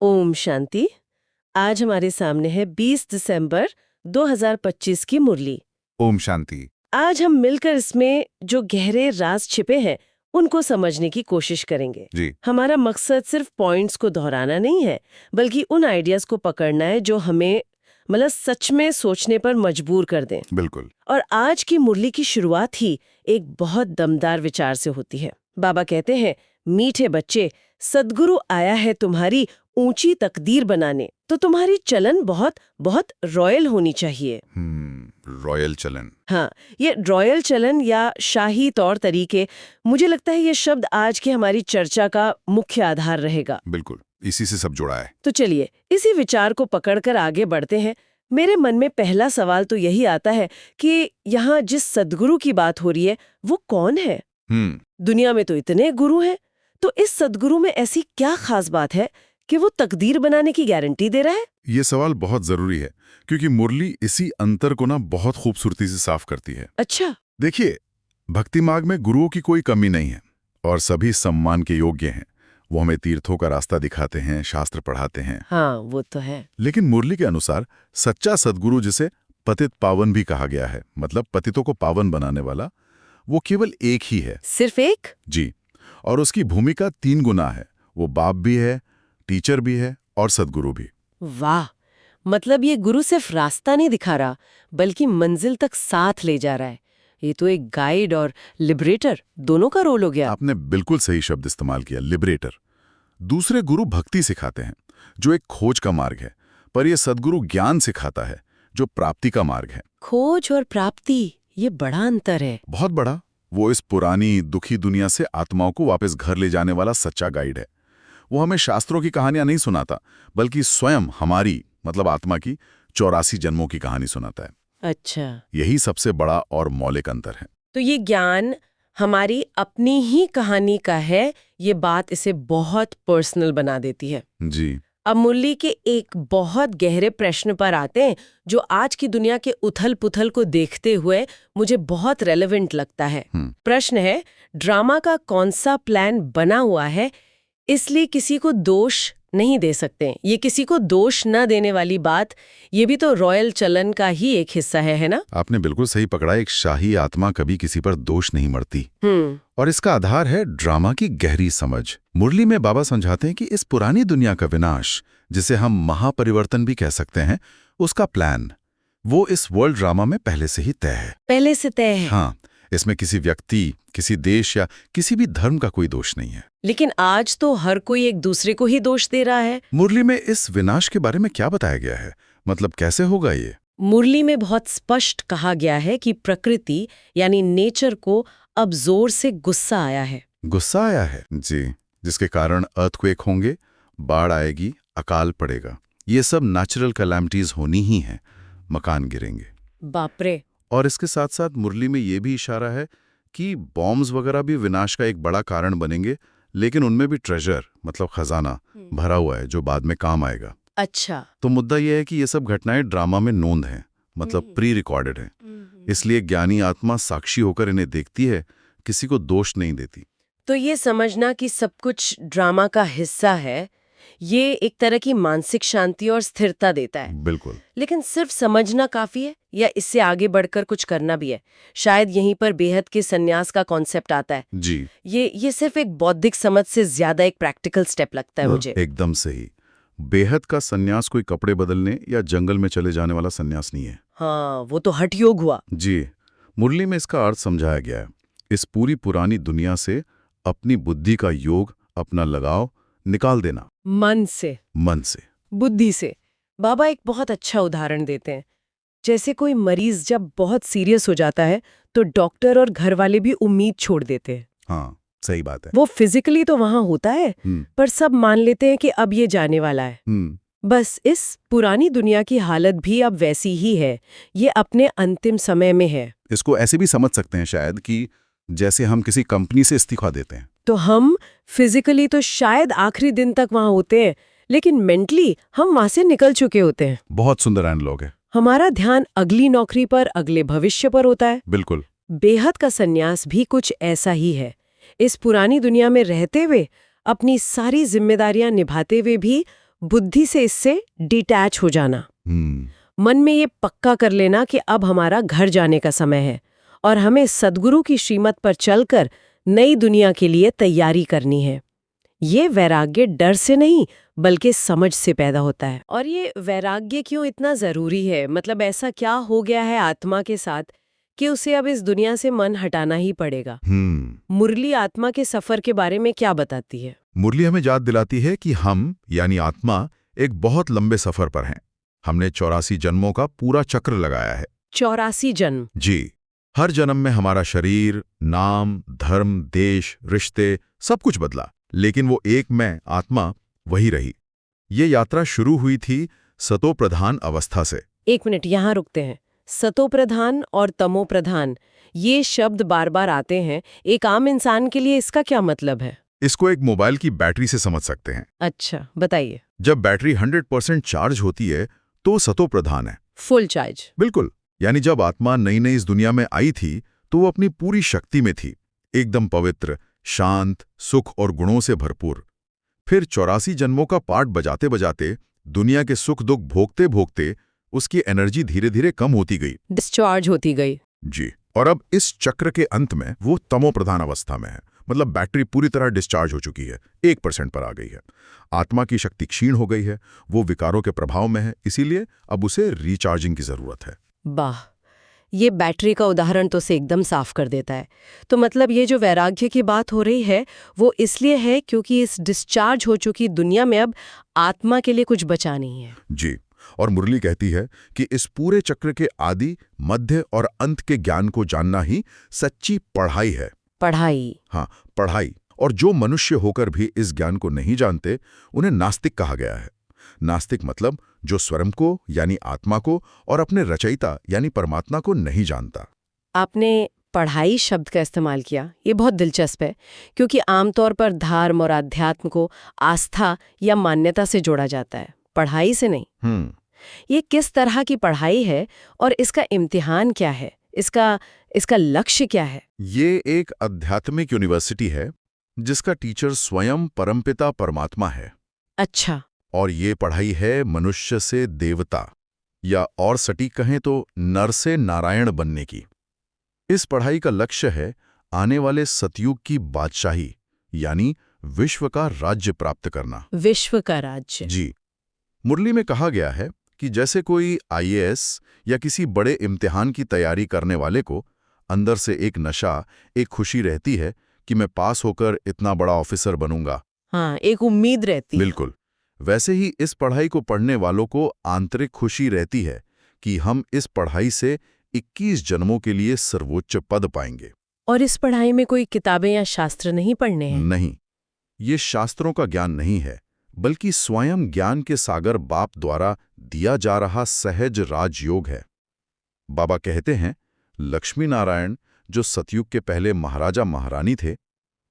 ओम शांति। आज हमारे सामने है 20 दिसंबर 2025 की मुरली। ओम शांति। आज हम मिलकर इसमें जो गहरे राज छिपे हैं उनको समझने की कोशिश करेंगे। जी। हमारा मकसद सिर्फ पॉइंट्स को दोहराना नहीं है, बल्कि उन आइडियाज को पकड़ना है जो हमें सच में सोचने पर मजबूर कर दें। बिल्कुल। और आज की मुरली की शुरुआत ही एक बहुत दमदार विचार से होती है। बाबा कहते हैं, मीठे बच्चे, सद्गुरु आया है तुम्हारी ऊंची तकदीर बनाने, तो तुम्हारी चलन बहुत बहुत रॉयल होनी चाहिए। रॉयल चलन। हाँ, ये रॉयल चलन या शाही तौर तरीके, मुझे लगता है ये शब्द आज की हमारी चर्चा का मुख्य आधार रहेगा। बिल्कुल, इसी से सब जुड़ा है। तो चलिए इसी विचार को पकड़कर आगे बढ़ते हैं। मेरे मन में पहला सवाल तो यही आता है कि यहाँ जिस सद्गुरु की बात हो रही है वो कौन है? दुनिया में तो इतने गुरु हैं, तो इस सद्गुरु में ऐसी क्या खास बात है कि वो तकदीर बनाने की गारंटी दे रहा है? ये सवाल बहुत जरूरी है, क्योंकि मुरली इसी अंतर को बहुत खूबसूरती से साफ करती है। अच्छा। देखिए, भक्ति मार्ग में गुरुओं की कोई कमी नहीं है और सभी सम्मान के योग्य हैं। वो हमें तीर्थों का रास्ता दिखाते हैं, शास्त्र पढ़ाते हैं। हाँ, वो तो है। लेकिन मुरली के अनुसार सच्चा सद्गुरु, जिसे पतित पावन भी कहा गया है, मतलब पतितों को पावन बनाने वाला, वो केवल एक ही है। सिर्फ एक? जी। और उसकी भूमिका 3 गुना है। वो बाप भी है, टीचर भी है और सद्गुरु भी। वाह, मतलब ये गुरु सिर्फ रास्ता नहीं दिखा रहा, बल्कि मंजिल तक साथ ले जा रहा है। ये तो एक गाइड और लिबरेटर दोनों का रोल हो गया। आपने बिल्कुल सही शब्द इस्तेमाल किया, लिबरेटर। दूसरे गुरु भक्ति सिखाते हैं, जो एक खोज का मार्ग है, पर यह सद्गुरु ज्ञान सिखाता है, जो प्राप्ति का मार्ग है। खोज और प्राप्ति, ये बड़ा अंतर है। बहुत बड़ा। वो इस पुरानी दुखी दुनिया से आत्माओं को वापस घर ले जाने वाला सच्चा गाइड है। वो हमें शास्त्रों की कहानियां नहीं सुनाता, बल्कि स्वयं हमारी, मतलब आत्मा की 84 जन्मों की कहानी सुनाता है। अच्छा, यही सबसे बड़ा और मौलिक अंतर है। तो ये ज्ञान हमारी अपनी ही कहानी का है, ये बात इसे बहुत पर्सनल बना देती है। जी। अब मुरली के एक बहुत गहरे प्रश्न पर आते हैं, जो आज की दुनिया के उथल पुथल को देखते हुए मुझे बहुत रेलेवेंट लगता है। प्रश्न है, ड्रामा का कौन सा प्लान बना हुआ है, इसलिए किसी को दोष नहीं दे सकते। ये किसी को दोष न देने वाली बात, ये भी तो रॉयल चलन का ही एक हिस्सा है ना? आपने बिल्कुल सही पकड़ा। एक शाही आत्मा कभी किसी पर दोष नहीं मरती। और इसका आधार है ड्रामा की गहरी समझ। मुरली में बाबा समझाते हैं कि इस पुरानी दुनिया का विनाश, जिसे हम महापरिवर्तन भी कह सकते हैं, उसका प्लान वो इस वर्ल्ड ड्रामा में पहले से ही तय है। पहले से तय है? हाँ, इसमें किसी व्यक्ति, किसी देश या किसी भी धर्म का कोई दोष नहीं है। लेकिन आज तो हर कोई एक दूसरे को ही दोष दे रहा है। मुरली में इस विनाश के बारे में क्या बताया गया है? मतलब कैसे होगा ये? मुरली में बहुत स्पष्ट कहा गया है कि प्रकृति यानी नेचर को अब जोर से गुस्सा आया है। गुस्सा आया है? जी। जिसके कारण अर्थक्वेक होंगे, बाढ़ आएगी, अकाल पड़ेगा। ये सब नेचुरल कैलामिटीज होनी ही है। मकान गिरेंगे। बाप रे। और इसके साथ साथ मुरली में ये भी इशारा है कि बॉम्ब्स वगैरह भी विनाश का एक बड़ा कारण बनेंगे, लेकिन उनमें भी ट्रेजर, मतलब खजाना भरा हुआ है, जो बाद में काम आएगा। अच्छा। तो मुद्दा यह है कि ये सब घटनाएं ड्रामा में नोंद हैं, मतलब प्री रिकॉर्डेड हैं। इसलिए ज्ञानी आत्मा साक्षी होकर इन्हें देखती है, किसी को दोष नहीं देती। तो ये समझना कि सब कुछ ड्रामा का हिस्सा है, ये एक तरह की मानसिक शांति और स्थिरता देता है। बिल्कुल। लेकिन सिर्फ समझना काफी है या इससे आगे बढ़कर कुछ करना भी है? शायद यहीं पर बेहद के सन्यास का कॉन्सेप्ट आता है। जी। ये सिर्फ एक बौद्धिक समझ से ज्यादा एक प्रैक्टिकल स्टेप लगता है मुझे। एकदम सही। बेहद का सन्यास कोई कपड़े बदलने या जंगल में चले जाने वाला सन्यास नहीं है। हाँ, वो तो हठ योग हुआ। जी। मुरली में इसका अर्थ समझाया गया है। इस पूरी पुरानी दुनिया से अपनी बुद्धि का योग, अपना लगाव निकाल देना। मन से, बुद्धि से। बाबा एक बहुत अच्छा उदाहरण देते हैं। जैसे कोई मरीज जब बहुत सीरियस हो जाता है तो डॉक्टर और घर वाले भी उम्मीद छोड़ देते हैं। हाँ, सही बात है। वो फिजिकली तो वहां होता है, पर सब मान लेते हैं कि अब ये जाने वाला है। बस इस पुरानी दुनिया की हालत भी अब वैसी ही है। ये अपने अंतिम समय में है। इसको ऐसे भी समझ सकते हैं शायद कि जैसे हम किसी कंपनी से इस्तीफा देते हैं, तो हम फिजिकली तो शायद आखिरी दिन तक वहां होते हैं, लेकिन मेंटली हम वहां से निकल चुके होते हैं। बहुत सुंदर एनालॉग है। हमारा ध्यान अगली नौकरी पर, अगले भविष्य पर होता है। बिल्कुल। बेहद का सन्यास भी कुछ ऐसा ही है। इस पुरानी दुनिया में रहते हुए, अपनी सारी जिम्मेदारियां निभाते हुए भी बुद्धि से इससे डिटैच हो जाना, मन में ये पक्का कर लेना कि अब हमारा घर जाने का समय है और हमें सद्गुरु की श्रीमत पर चलकर नई दुनिया के लिए तैयारी करनी है। ये वैराग्य डर से नहीं बल्कि समझ से पैदा होता है। और ये वैराग्य क्यों इतना जरूरी है? मतलब ऐसा क्या हो गया है आत्मा के साथ कि उसे अब इस दुनिया से मन हटाना ही पड़ेगा? मुरली आत्मा के सफर के बारे में क्या बताती है? मुरली हमें याद दिलाती है कि हम यानी आत्मा एक बहुत लंबे सफर पर हैं। हमने 84 जन्मों का पूरा चक्र लगाया है। 84 जन्म? जी। हर जन्म में हमारा शरीर, नाम, धर्म, देश, रिश्ते सब कुछ बदला, लेकिन वो एक मैं आत्मा वही रही। ये यात्रा शुरू हुई थी सतो प्रधान अवस्था से। एक मिनट यहाँ रुकते हैं। सतो प्रधान और तमो प्रधान, ये शब्द बार बार आते हैं। एक आम इंसान के लिए इसका क्या मतलब है? इसको एक मोबाइल की बैटरी से समझ सकते हैं। अच्छा, बताइए। जब बैटरी 100% चार्ज होती है तो सतो प्रधान है, फुल चार्ज। बिल्कुल। यानी जब आत्मा नई नई इस दुनिया में आई थी तो वो अपनी पूरी शक्ति में थी, एकदम पवित्र, शांत, सुख और गुणों से भरपूर। फिर 84 जन्मों का पाठ बजाते बजाते, दुनिया के सुख दुख भोगते भोगते उसकी एनर्जी धीरे धीरे कम होती गई, डिस्चार्ज होती गई। जी। और अब इस चक्र के अंत में वो तमो प्रधान अवस्था में है, मतलब बैटरी पूरी तरह डिस्चार्ज हो चुकी है, 1% पर आ गई है। आत्मा की शक्ति क्षीण हो गई है, वो विकारों के प्रभाव में है, इसीलिए अब उसे रिचार्जिंग की जरूरत है। वाह, ये बैटरी का उदाहरण तो से एकदम साफ कर देता है। तो मतलब ये जो वैराग्य की बात हो रही है वो इसलिए है क्योंकि इस डिस्चार्ज हो चुकी दुनिया में अब आत्मा के लिए कुछ बचा नहीं है। जी। और मुरली कहती है कि इस पूरे चक्र के आदि, मध्य और अंत के ज्ञान को जानना ही सच्ची पढ़ाई है। पढ़ाई? हाँ, पढ़ाई। और जो मनुष्य होकर भी इस ज्ञान को नहीं जानते उन्हें नास्तिक कहा गया है। नास्तिक मतलब जो स्वयं को यानी आत्मा को और अपने रचयिता यानी परमात्मा को नहीं जानता। आपने पढ़ाई शब्द का इस्तेमाल किया, ये बहुत दिलचस्प है क्योंकि आमतौर पर धर्म और अध्यात्म को आस्था या मान्यता से जोड़ा जाता है, पढ़ाई से नहीं। ये किस तरह की पढ़ाई है और इसका इम्तिहान क्या है? इसका लक्ष्य क्या है? ये एक आध्यात्मिक यूनिवर्सिटी है जिसका टीचर स्वयं परमपिता परमात्मा है। अच्छा। और ये पढ़ाई है मनुष्य से देवता, या और सटीक कहें तो नर से नारायण बनने की। इस पढ़ाई का लक्ष्य है आने वाले सतयुग की बादशाही यानी विश्व का राज्य प्राप्त करना। विश्व का राज्य? जी। मुरली में कहा गया है कि जैसे कोई IAS या किसी बड़े इम्तिहान की तैयारी करने वाले को अंदर से एक नशा, एक खुशी रहती है कि मैं पास होकर इतना बड़ा ऑफिसर बनूंगा। हाँ, एक उम्मीद रहती है। बिल्कुल। वैसे ही इस पढ़ाई को पढ़ने वालों को आंतरिक खुशी रहती है कि हम इस पढ़ाई से 21 जन्मों के लिए सर्वोच्च पद पाएंगे। और इस पढ़ाई में कोई किताबें या शास्त्र नहीं पढ़ने हैं? नहीं, ये शास्त्रों का ज्ञान नहीं है, बल्कि स्वयं ज्ञान के सागर बाप द्वारा दिया जा रहा सहज राजयोग है। बाबा कहते हैं, लक्ष्मी नारायण जो सतयुग के पहले महाराजा महारानी थे,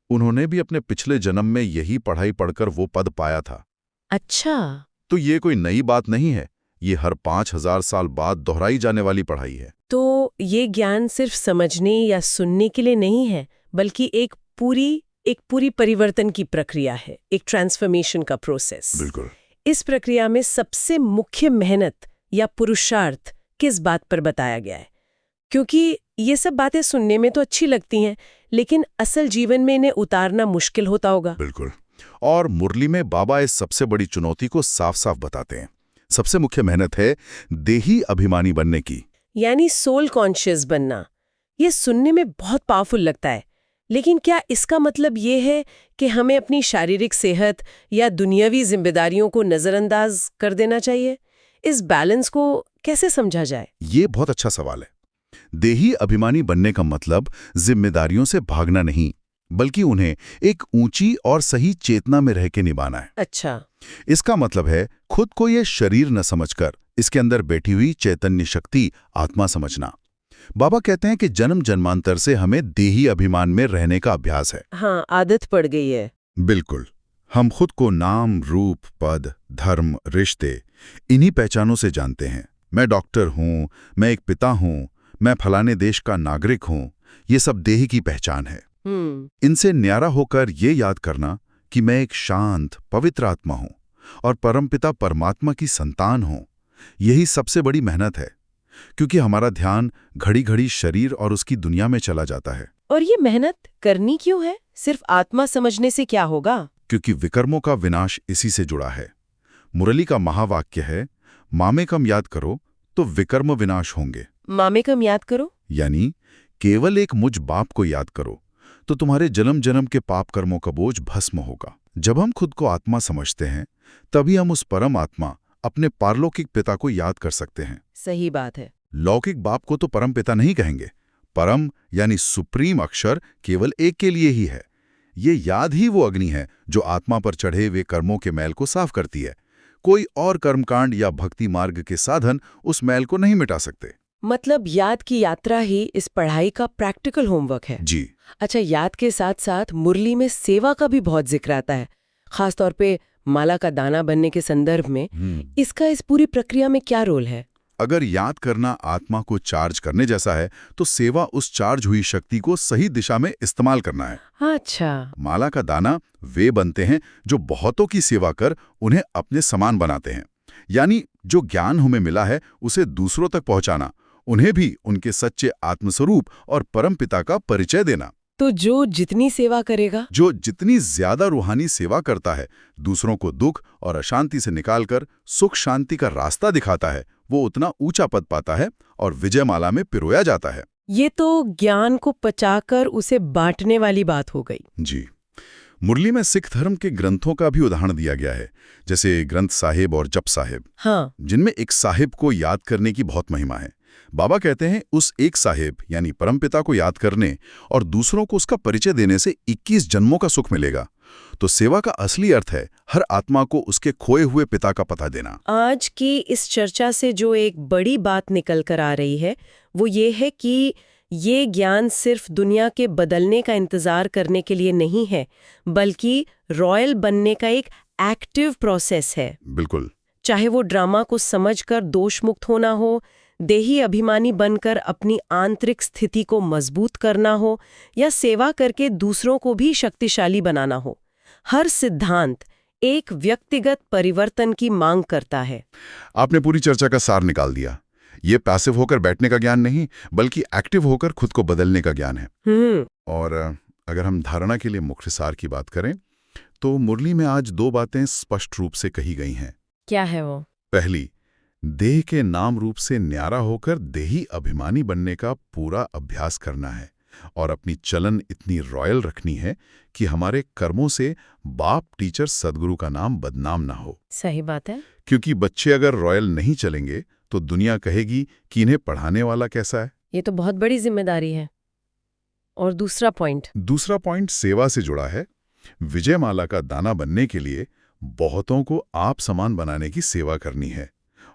उन्होंने भी अपने पिछले जन्म में यही पढ़ाई पढ़कर वो पद पाया था। अच्छा। तो ये कोई नई बात नहीं है, ये हर 5000 साल बाद दोहराई जाने वाली पढ़ाई है। तो ये ज्ञान सिर्फ समझने या सुनने के लिए नहीं है, बल्कि एक पूरी परिवर्तन की प्रक्रिया है, एक ट्रांसफॉर्मेशन का प्रोसेस। बिल्कुल। इस प्रक्रिया में सबसे मुख्य मेहनत या पुरुषार्थ किस बात पर बताया गया है? क्योंकि ये सब बातें सुनने में तो अच्छी लगती हैं, लेकिन असल जीवन में इन्हें उतारना मुश्किल होता होगा। बिल्कुल। और मुरली में बाबा इस सबसे बड़ी चुनौती को साफ साफ बताते हैं। सबसे मुख्य मेहनत है देही अभिमानी बनने की, यानी सोल कॉन्शियस बनना। ये सुनने में बहुत पावरफुल लगता है, लेकिन क्या इसका मतलब ये है कि हमें अपनी शारीरिक सेहत या दुनियावी जिम्मेदारियों को नजरअंदाज कर देना चाहिए? इस बैलेंस को कैसे समझा जाए? ये बहुत अच्छा सवाल है। देही अभिमानी बनने का मतलब जिम्मेदारियों से भागना नहीं, बल्कि उन्हें एक ऊंची और सही चेतना में रह के निभाना है। अच्छा। इसका मतलब है खुद को ये शरीर न समझकर इसके अंदर बैठी हुई चैतन्य शक्ति आत्मा समझना। बाबा कहते हैं कि जन्म जन्मांतर से हमें देही अभिमान में रहने का अभ्यास है। हाँ, आदत पड़ गई है। बिल्कुल। हम खुद को नाम, रूप, पद, धर्म, रिश्ते इन्हीं पहचानों से जानते हैं। मैं डॉक्टर हूँ, मैं एक पिता हूँ, मैं फलाने देश का नागरिक हूँ। ये सब देही की पहचान है। इनसे न्यारा होकर ये याद करना कि मैं एक शांत, पवित्र आत्मा हूँ, और परमपिता परमात्मा की संतान हों। यही सबसे बड़ी मेहनत है, क्योंकि हमारा ध्यान घड़ी घड़ी शरीर और उसकी दुनिया में चला जाता है। और ये मेहनत करनी क्यों है? सिर्फ आत्मा समझने से क्या होगा? क्योंकि विकर्मों का विनाश इसी से जुड़ा है। मुरली का महावाक्य है, मामेकम याद करो तो विकर्म विनाश होंगे। मामेकम याद करो यानी केवल एक मुझ बाप को याद करो तो तुम्हारे जन्म जन्म के पाप कर्मों का बोझ भस्म होगा। जब हम खुद को आत्मा समझते हैं, तभी हम उस परम आत्मा, अपने पारलौकिक पिता को याद कर सकते हैं। सही बात है। लौकिक बाप को तो परम पिता नहीं कहेंगे। परम यानी सुप्रीम अक्षर केवल एक के लिए ही है। ये याद ही वो अग्नि है जो आत्मा पर चढ़े हुए कर्मों के मैल को साफ करती है। कोई और कर्मकांड या भक्ति मार्ग के साधन उस मैल को नहीं मिटा सकते। मतलब याद की यात्रा ही इस पढ़ाई का प्रैक्टिकल होमवर्क है। जी। अच्छा, याद के साथ साथ मुरली में सेवा का भी बहुत जिक्र आता है, खासतौर पे माला का दाना बनने के संदर्भ में। इसका इस पूरी प्रक्रिया में क्या रोल है? अगर याद करना आत्मा को चार्ज करने जैसा है, तो सेवा उस चार्ज हुई शक्ति को सही दिशा में इस्तेमाल करना है। अच्छा। माला का दाना वे बनते हैं जो बहुतों की सेवा कर उन्हें अपने समान बनाते हैं। यानी जो ज्ञान हमें मिला है उसे दूसरों तक पहुंचाना, उन्हें भी उनके सच्चे आत्मस्वरूप और परमपिता का परिचय देना। तो जो जितनी सेवा करेगा, जो जितनी ज्यादा रूहानी सेवा करता है, दूसरों को दुख और अशांति से निकालकर सुख शांति का रास्ता दिखाता है, वो उतना ऊंचा पद पाता है और विजयमाला में पिरोया जाता है। ये तो ज्ञान को पचाकर उसे बांटने वाली बात हो गई। जी। मुरली में सिख धर्म के ग्रंथों का भी उदाहरण दिया गया है, जैसे ग्रंथ साहिब और जप साहिब। हाँ। जिनमें एक साहिब को याद करने की बहुत महिमा है। बाबा कहते हैं उस एक साहिब यानी परमपिता को याद करने और दूसरों को उसका परिचय देने से 21 जन्मों का सुख मिलेगा। तो सेवा का असली अर्थ है हर आत्मा को उसके खोए हुए पिता का पता देना। आज की इस चर्चा से जो एक बड़ी बात निकल कर आ रही है वो ये है कि ये ज्ञान सिर्फ दुनिया के बदलने का इंतजार करने के लिए नहीं है, बल्कि रॉयल बनने का एक एक्टिव प्रोसेस है। बिल्कुल। चाहे वो ड्रामा को समझकर दोष मुक्त होना हो, देही अभिमानी बनकर अपनी आंतरिक स्थिति को मजबूत करना हो, या सेवा करके दूसरों को भी शक्तिशाली बनाना हो, हर सिद्धांत एक व्यक्तिगत परिवर्तन की मांग करता है। आपने पूरी चर्चा का सार निकाल दिया। ये पैसिव होकर बैठने का ज्ञान नहीं, बल्कि एक्टिव होकर खुद को बदलने का ज्ञान है। और अगर हम धारणा के लिए मुख्य सार की बात करें, तो मुरली में आज 2 बातें स्पष्ट रूप से कही गई हैं। क्या है वो? पहली, देह के नाम रूप से न्यारा होकर देही अभिमानी बनने का पूरा अभ्यास करना है और अपनी चलन इतनी रॉयल रखनी है कि हमारे कर्मों से बाप, टीचर, सदगुरु का नाम बदनाम ना हो। सही बात है। क्योंकि बच्चे अगर रॉयल नहीं चलेंगे तो दुनिया कहेगी कि इन्हें पढ़ाने वाला कैसा है। ये तो बहुत बड़ी जिम्मेदारी है। और दूसरा पॉइंट सेवा से जुड़ा है। विजयमाला का दाना बनने के लिए बहुतों को आप समान बनाने की सेवा करनी है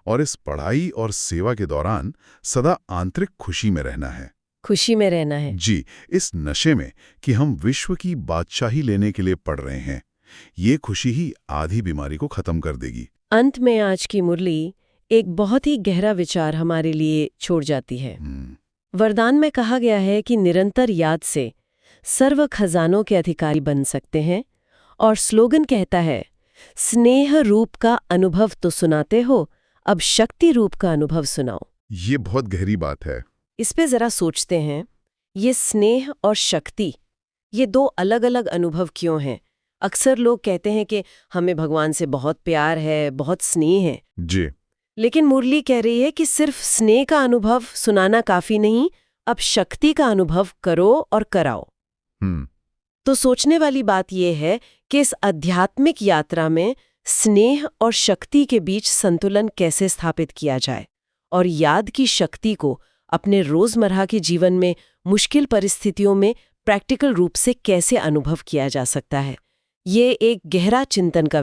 और इस पढ़ाई और सेवा के दौरान सदा आंतरिक खुशी में रहना है। जी, इस नशे में कि हम विश्व की बादशाही लेने के लिए पढ़ रहे हैं। ये खुशी ही आधी बीमारी को खत्म कर देगी। अंत में आज की मुरली एक बहुत ही गहरा विचार हमारे लिए छोड़ जाती है। वरदान में कहा गया है कि निरंतर याद से सर्व खजानों के अधिकारी बन सकते हैं, और स्लोगन कहता है, स्नेह रूप का अनुभव तो सुनाते हो, अब शक्ति रूप का अनुभव सुनाओ। ये बहुत गहरी बात है। इस पे जरा सोचते हैं, ये स्नेह और शक्ति, ये 2 अलग अलग अनुभव क्यों हैं? अक्सर लोग कहते हैं कि हमें भगवान से बहुत प्यार है, बहुत स्नेह है। जी। लेकिन मुरली कह रही है कि सिर्फ स्नेह का अनुभव सुनाना काफी नहीं, अब शक्ति का अनुभव करो और कराओ। तो सोचने वाली बात यह है कि इस आध्यात्मिक यात्रा में स्नेह और शक्ति के बीच संतुलन कैसे स्थापित किया जाए, और याद की शक्ति को अपने रोजमर्रा के जीवन में मुश्किल परिस्थितियों में प्रैक्टिकल रूप से कैसे अनुभव किया जा सकता है। ये एक गहरा चिंतन का